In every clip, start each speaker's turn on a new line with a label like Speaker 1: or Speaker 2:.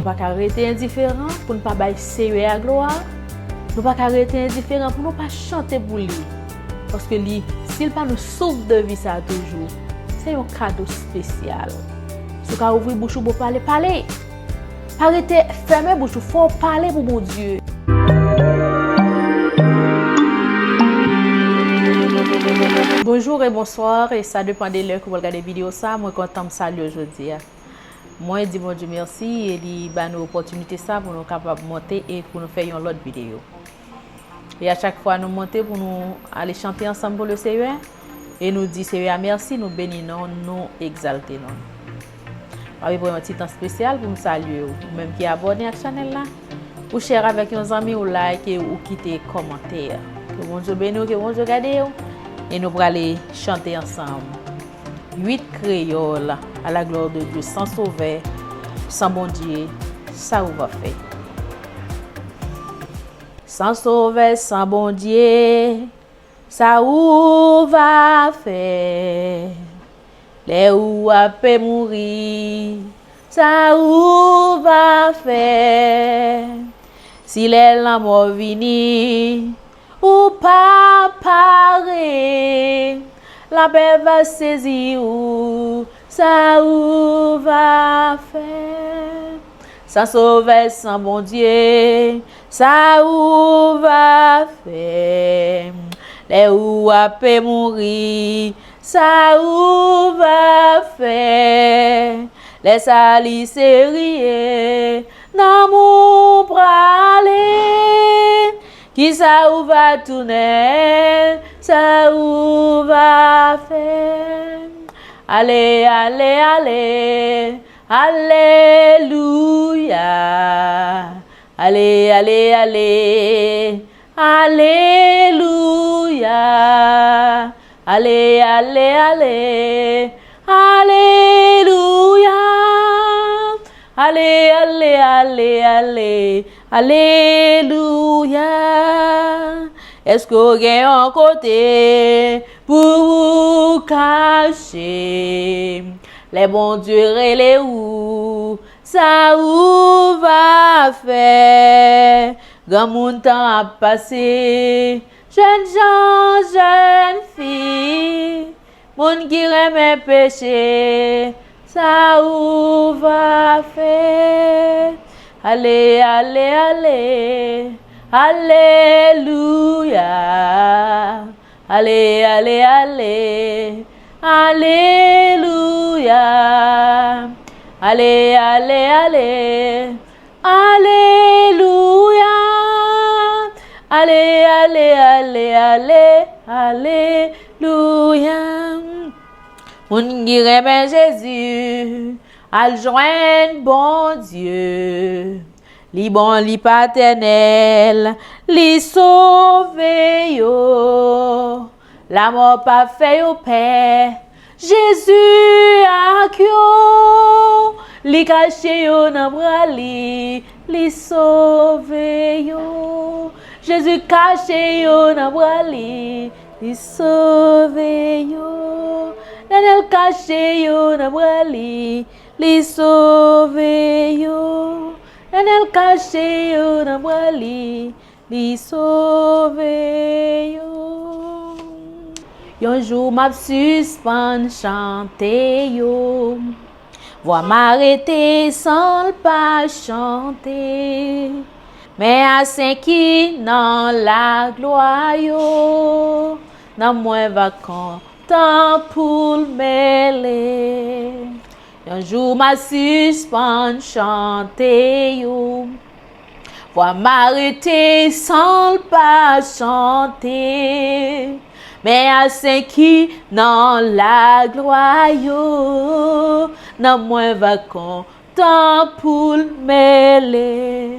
Speaker 1: Nous ne pouvons pas arrêter indifférent pour ne pas baisser à gloire. Nous ne pouvons pas arrêter indifférent pour ne pas chanter pour lui. Parce que lui, s'il pas nous sauve de vie ça toujours, c'est un cadeau spécial. Si vous ouvrez bouche pour parler, parler. Arrêtez, fermez bouche, il faut parler pour mon Dieu. Bonjour et bonsoir, et ça dépend de l'heure que vous regardez la vidéo. Moi, content de saluer aujourd'hui. Moi, je dis mon Dieu merci et il nous l'opportunité ça pour nous capables de monter et pour nous faire une autre vidéo. Et à chaque fois, nous montons pour nous aller chanter ensemble pour le Seigneur et nous dire Seigneur merci, nous bénissons, nous exaltons. Avec un petit temps spécial pour nous saluer, ou même qui est abonné à la chaîne là, ou share avec nos amis, ou like ou quitter commentaire. Que bon Dieu bénisse, que bon Dieu garde et nous allons aller chanter ensemble. 8 créoles à la gloire de Dieu, sans sauveur, sans bon Dieu, ça vous va faire. Sans sauveur, sans bon Dieu, ça vous va faire. Les ou à peut mourir, ça vous va faire. Si les l'amour vini, ou pas parer. La paix va saisir ou ça ou va faire. Sans sauveur, sans bon Dieu, ça ou va faire. Les ou à peut mourir, ça ou va faire. Les salis sérieux, dans mon bralé. Qui ça ou va tourner, ça ou va faire. Allez, allez, allez, alléluia. Allez, allez, allez, alléluia. Allez, allez, allez, alléluia. Allez, allez, allez, allez, alléluia. Est-ce que vous avez un côté pour vous cacher? Les bons dieux les où ça où va faire? Grand monde temps a passé, jeunes gens, jeunes filles, monde qui remet péché, ça où va faire? Allez, allez, allez, alléluia. Allez, allez, allez, alléluia. Allez, allez, allez, alléluia. Allez, allez, allez, allez, alléluia. On dirait ben Jésus, al joindre bon Dieu. Li bon, li paternel, li sauvé yo. La mort pas fait yo père. Jésus ak yo. Li caché yo nan bras li sauvé yo. Jésus caché yo nan bras li sauvé yo. Nanel caché yo nan bras li sauvé yo. Nanel caché yo nan bras li sauvé yo. Yon jour m'a suspend chanter yo. Voix m'arrêter sans pas chanter. Mais à saint qui dans la gloire yo. Nan moins va content pour mêler. Un jour m'a suspend chanter yo. Voix m'arrêter sans pas chanter. Mais à saint qui dans la gloire yo. Nan moins va content pour mêler.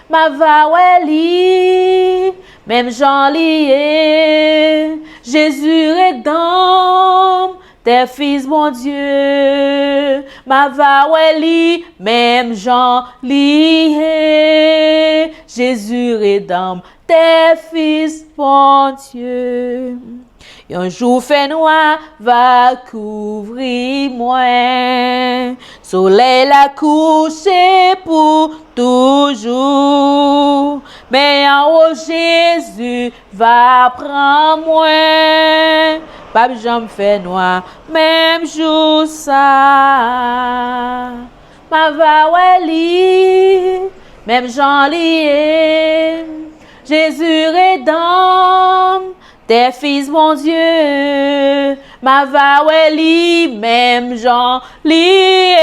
Speaker 1: Ma va li, même Jean lié. Jésus rédempte. Tes fils, bon Dieu, ma va li, même Jean lié. Jésus rédempte, tes fils, bon Dieu. Un jour fait noir va couvrir moi. Soleil la couché pour toujours. Mais en haut Jésus va prendre moi. Pas j'en fait noir, même jour ça. Ma va wali, même j'en lié. Jésus rédempte. Tes fils, mon Dieu, ma va weli, même Jean lié.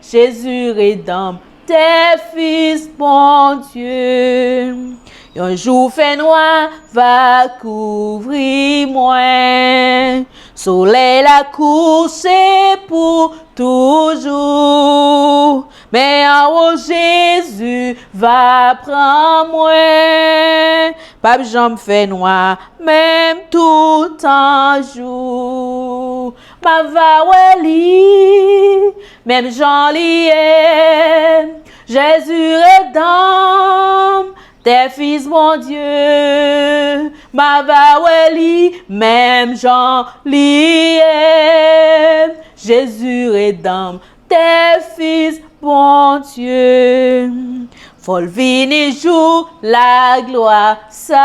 Speaker 1: Jésus rédempte, tes fils, mon Dieu. Un jour fait noir va couvrir moi. Soleil la couché pour toujours. Mais en haut Jésus va prendre moi. Pape Jean me fait noir, même tout un jour. Ma va weli, même Jean lié. Jésus rédempte. Tes fils, mon Dieu, ma va weli, même Jean lié. Jésus rédempte, tes fils, mon Dieu. Faut venir jour la gloire, ça.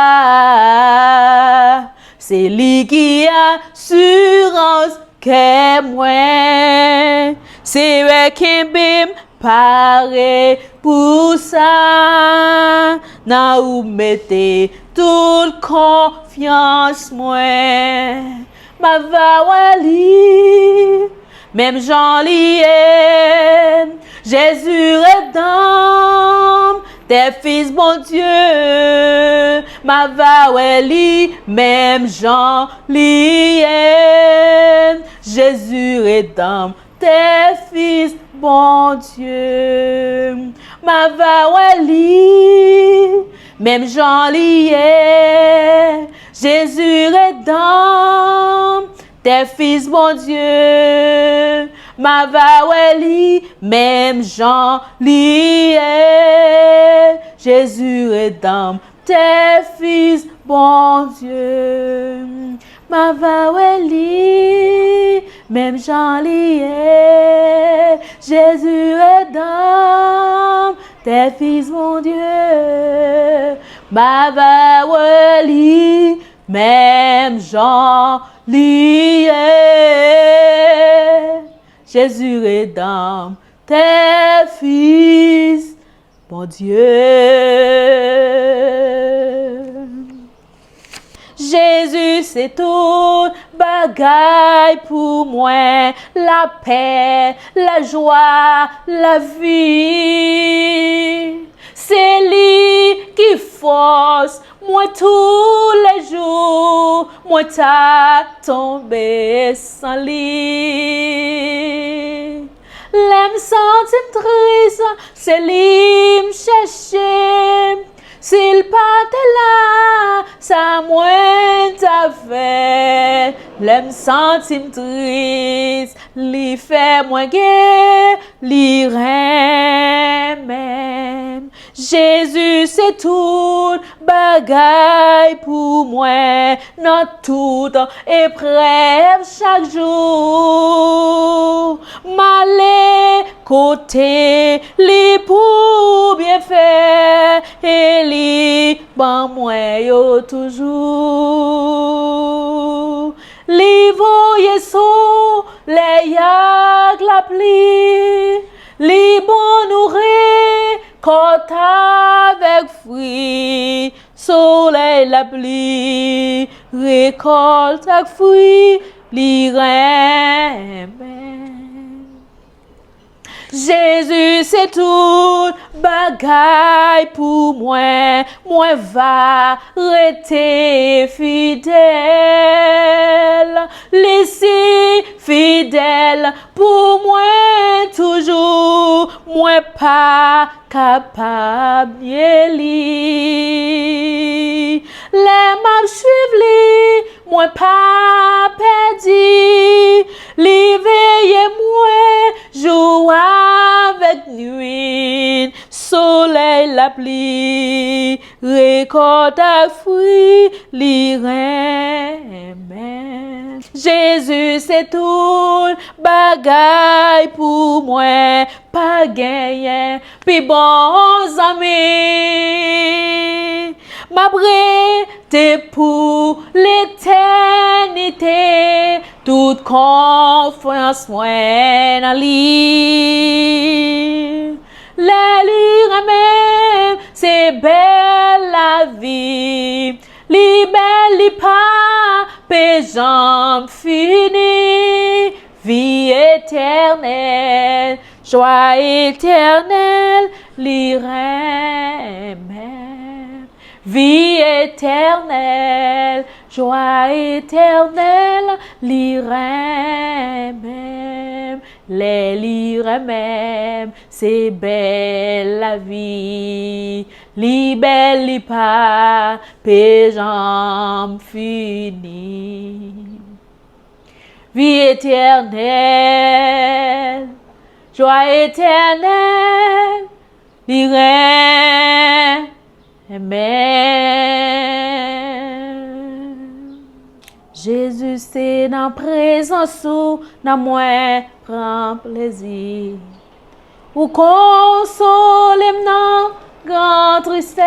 Speaker 1: C'est lui qui a assurance que moi. C'est vrai qui bim. Pare pour ça, na ou mettez toute confiance moi. Ma va wali, même Jean lié, Jésus rédempte, tes fils bon Dieu. Ma va wali, même Jean lié, Jésus rédempte, tes fils bon Dieu. Ma va wali, même Jean lié, Jésus rédempte, tes fils bon Dieu. Ma va wali, même Jean lié, Jésus rédempte, tes fils bon Dieu. Ma va wali, même Jean lié, Jésus rédempte, tes fils mon Dieu. Ma va wali, même Jean lié, Jésus rédempte, tes fils mon Dieu. Jésus, c'est tout bagaille pour moi, la paix, la joie, la vie. C'est lui qui force moi tous les jours, moi t'as tombé sans lui. L'aime sentir triste, c'est lui me chercher. S'il pas là, ça moins t'a fait. L'aime sentir triste, li fait moins gai, li même. Jésus c'est tout bagaille pour moi, dans toute épreuve chaque jour. M'aller côté li pour bien faire et li ban moi yo toujours. Li voye soleil ak la pluie, li bon nourrir quand avec fruit, soleil la pluie, récolte avec fruit, li remet. Jésus c'est tout bagaille pour moi, moi va rester fidèle, laissez fidèle pour moi toujours, moi pas capable de lire. Les mains suivent lui, moi pas perdu, l'éveillez moi, jour avec nuit, soleil la pluie, récolte à fruits, l'irène. Jésus, c'est tout bagaille pour moi, pas gagné, puis bons amis. Ma t'es pour l'éternité, toute confiance moi dans lui. La lire même, c'est belle la vie. Li belle, li pas, péjam fini. Vie éternelle, joie éternelle, l'irène même. Vie éternelle, joie éternelle, l'irène même. Les lire même, c'est belle la vie. Li belle, li pas, péjam fini. Vie éternelle, joie éternelle, l'irène même. Jésus, c'est dans présence ou dans moi prend plaisir. Ou console dans grande tristesse.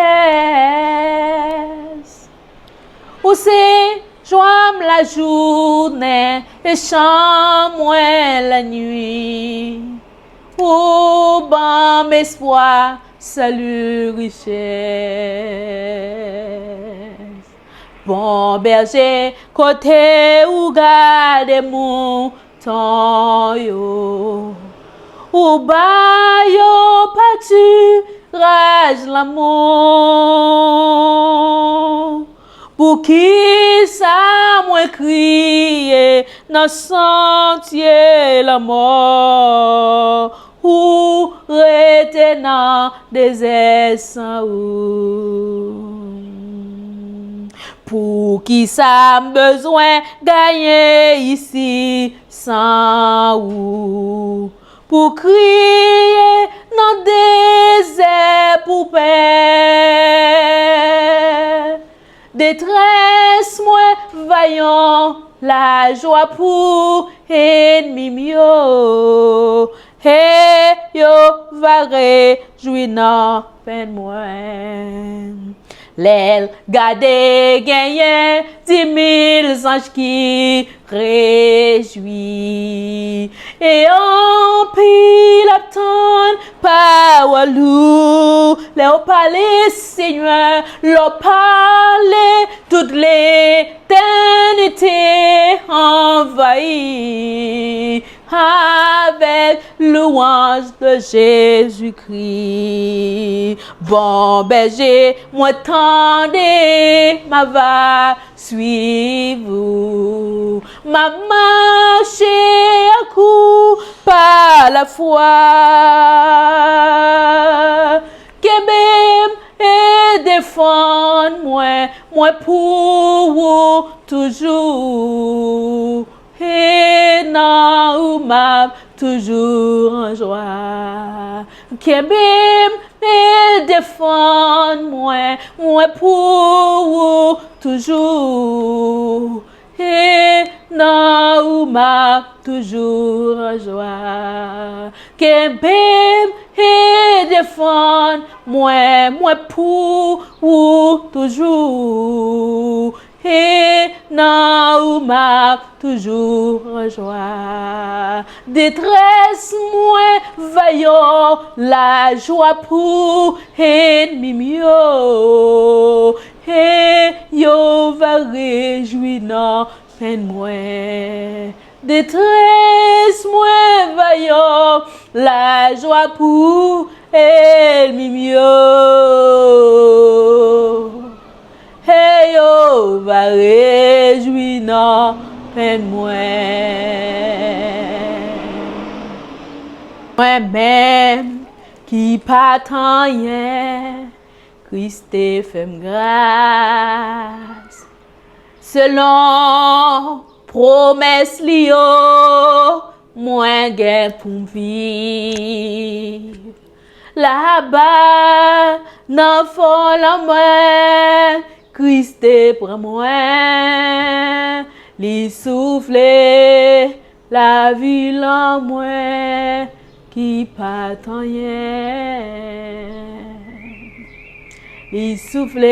Speaker 1: Ou c'est joie la journée et chant moi la nuit. Ou bon espoir, salut, richesse. Bon berger, côté ou garde mouton yo. Ou ba yo pâturage l'amour. Pour qui ça moi crier dans sentier la mort. Ou retenant des sans ou. Pour qui ça besoin gagner ici sans ou. Pour crier dans désert pour paix. Détresse moi vaillant la joie pour ennemi mio. Et yo va réjouir dans peine moi. L'aile gardé gagné 10 000 anges qui réjouit. Et en pile attend par walou. Leur palais Seigneur, leur palais toute l'éternité envahie. Avec louange de Jésus-Christ. Bon berger, moi tendez, ma va suivre. Ma marche à coup par la foi. Que même et défendre moi pour vous toujours. Et non, ou m'a toujours en joie. Que bim et défendre moi pour vous toujours. Et non, ou m'a toujours en joie. Que bim et défendre moi pour vous toujours. Et non, m'a toujours en joie. Détresse, moi, vaillant, la joie pour ennemi mio. Et yo va réjouir dans peine moi. Détresse, moi, vaillant, la joie pour ennemi mio. Hey yo, va réjouir non, peine moi-même qui pas tant rien, Christ fait grâce. Selon promesse lio, moins gain pour vivre. là-bas, dans le fond la moi, Christ pour moi, li souffle la vie en moi, qui pas rien. Li souffle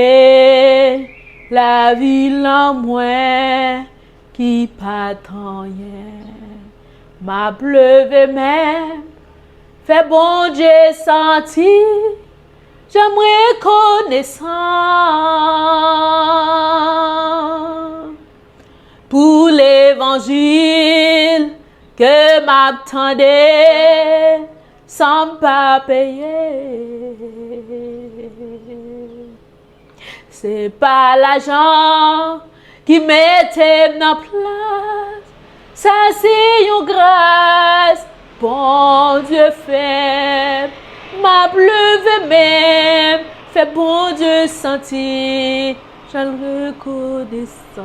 Speaker 1: la vie en moi, qui pas rien. Ma pleuve même, fait bon Dieu sentir, j'aimerais reconnaissant pour l'évangile que m'attendait sans pas payer. C'est pas l'argent qui mettait en place. Ça c'est une grâce, bon Dieu fait, ma pleuve même, fait bon Dieu sentir, j'en reconnaissant.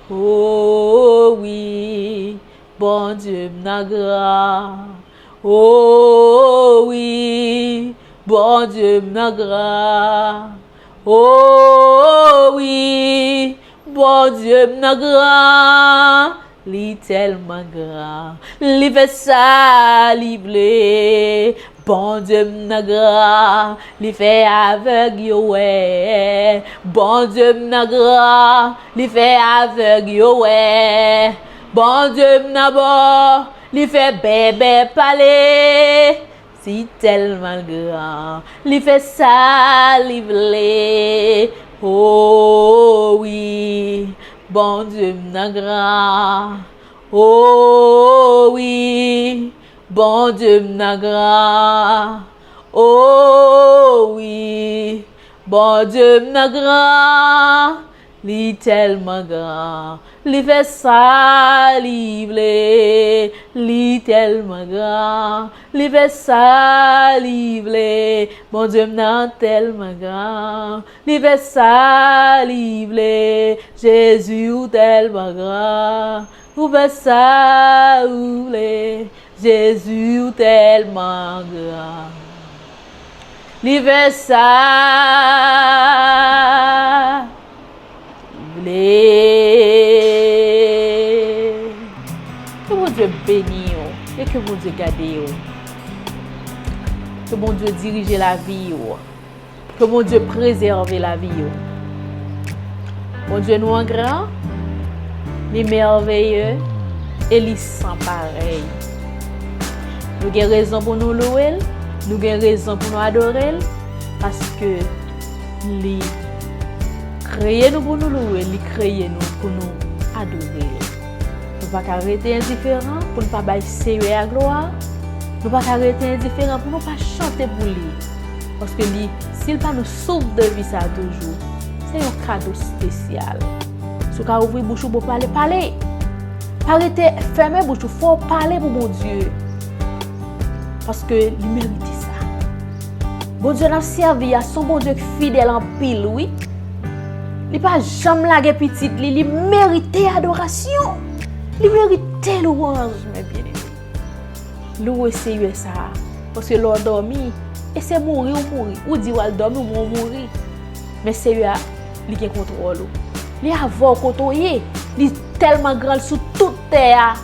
Speaker 1: Oh oui, bon Dieu n'a grâce, oh oui, bon Dieu n'a grâce, oh oui. Bon Dieu n'a grand, li tellement grand, li fait ça, li vle. Bon Dieu n'a grand, li fait aveugle yo ouais. Bon Dieu n'a grand, li fait aveugle yo ouais. Bon Dieu n'a bon, li fait bébé parler. Si tellement grand, li fait ça, li vle. Oh oui, bon Dieu n'a grand. Oh oui, bon Dieu n'a grand. Oh oui, bon Dieu n'a grand. Li tellement grand, li fait ça, li vle. Li tellement grand, li fait ça, li vle. Bon Dieu n'a tellement grand, li fait ça, li vle. Jésus ou tellement grand, ou fait ça, ou vle. Jésus ou tellement grand, li fait ça. Que mon Dieu bénisse et que mon Dieu garde. Que mon Dieu dirige la vie. Que mon Dieu préserve la vie. Mon Dieu nous en grand, il est merveilleux et il sans pareil. Nous avons raison pour nous louer, nous avons raison pour nous adorer parce que il créé nous pour nous louer, il créé nous pour nous adorer. Nous ne pouvons pas arrêter indifférents pour ne pas baisser la gloire. Nous ne pouvons pas arrêter indifférents pour ne pas chanter pour lui. Parce que s'il ne nous sauve de vie ça toujours, c'est un cadeau spécial. Si vous avez ouvert bouche pour parler, parlez. Pas arrêter fermer bouche, il faut parler pour mon Dieu. Parce que il mérite ça. Bon Dieu n'a servi à son bon Dieu fidèle en pile, oui. Il pas jamais laguer petite, il mérite adoration. Il mérite louange, mes bien-aimés. Louer c'est ça parce que l'on dormi et c'est mourir ou mourir. Ou dit ou dormir ou mourir. Mais c'est lui qui contrôle. Il a voir côtoyer, il est tellement grand sur toute terre.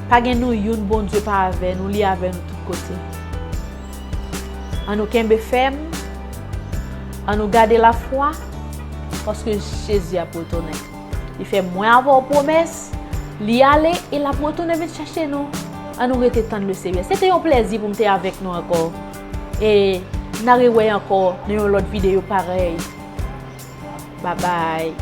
Speaker 1: Pas gen nous yon bon Dieu pas avec nous, li avec nous tous côtés. On nous kembe ferme, on nous garder la foi parce que Jésus a pour retourner. Il fait moins avoir promesse, li aller et la pour retourner venir chercher nous. On nous rete tant le Seigneur. C'était un plaisir pour m'être avec nous encore. Et n'arrive encore dans une autre vidéo pareil. Bye bye.